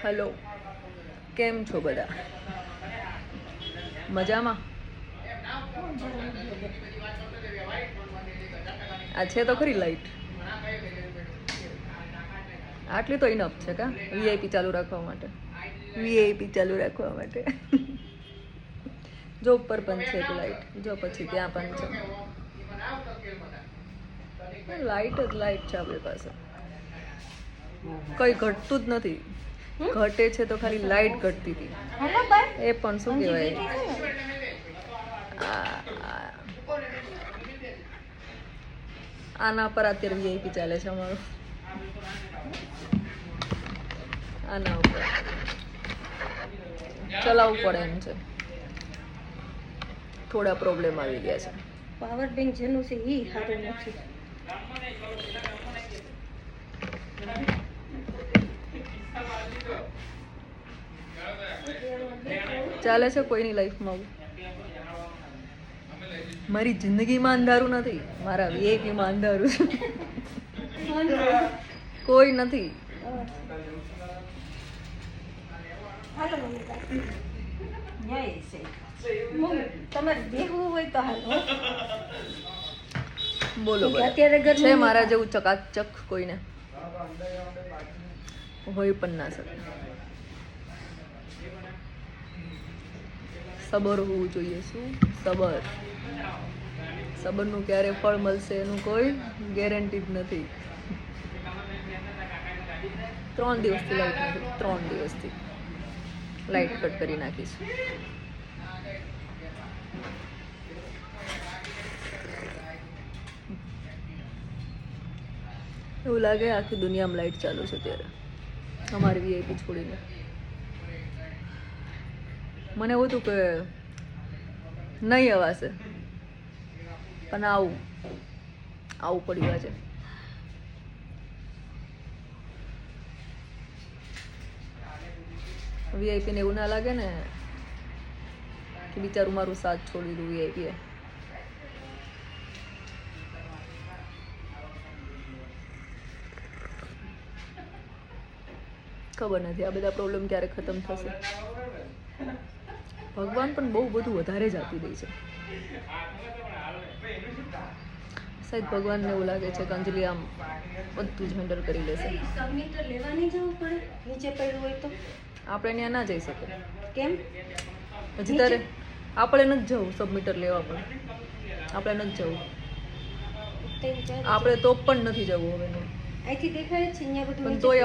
Hello, કેમ છો બધા? મજામાં? આ છે તો ખરી લાઈટ. આટલી તો ઇનફ છે કા વીઆઈપી ચાલુ રાખવા માટે. વીઆઈપી ચાલુ રાખવા માટે. જો ઉપર પણ છે લાઈટ, જો પછી ત્યાં પણ છે. લાઈટ જ લાઈટ છે આપણી પાસે. કઈ ઘટતું જ નથી. ઘટે છે તો ખાલી લાઈટ ઘટતી હતી. એ પણ શું કહેવાય, આના પર અત્યારે વીઆઈપી ચાલે છે અમારું. આના ઉપર ચલાવવું પડે એમ છે. થોડા પ્રોબ્લેમ આવી ગયા છે. પાવર બેંક જેનું છે એ સારું નથી. ચાલે છે કોઈની લાઈફમાં. મારી જિંદગીમાં અંધારું નથી, મારા વીઆઈપીમાં અંધારું છે. કોઈ નથી. તમારે દેખવું હોય તો હાલો. બોલો અત્યારે છે મારા જેવું ચકાચક કોઈને હોય પણ ના શકે. સબર હોવું જોઈએ. શું સબર? સબરનું ક્યારે ફળ મળશે એનું કોઈ ગેરંટી જ નથી. 3 દિવસથી લાઈટ નથી. 3 દિવસથી લાઈટ કટ કરી નાખીશ. એવું લાગે આખી દુનિયામાં લાઈટ ચાલુ છે ત્યારે, અમારી વીઆઈપી છોડીને. મને એવું હતું કે નહીં અવાશે, પણ આવું પડ્યું આજે. વીઆઈપીને એવું ના લાગે ને કે બિચારું મારું સાથ છોડી દીધું વીઆઈપીએ. ખબર નથી આ બધા પ્રોબ્લેમ ક્યારે ખતમ થશે. ભગવાન પણ બહુ બધું વધારે જ આપી દે છે. શાયદ ભગવાનને એવું લાગે છે કે અંજલિ આમ બધું જ હેન્ડલ કરી લેશે. સબમિટર લેવાની જવું પડે નીચે પડ્યું હોય તો આપણે ત્યાં ના જઈ શકીએ. કેમ? હજી તારે આપણે નથી જવું સબમિટર લેવા, પણ આપણે નથી જવું. આપણે તો પણ નથી જવું હવે. અહીંથી દેખાય છે અહીંયા બધું પણ તોય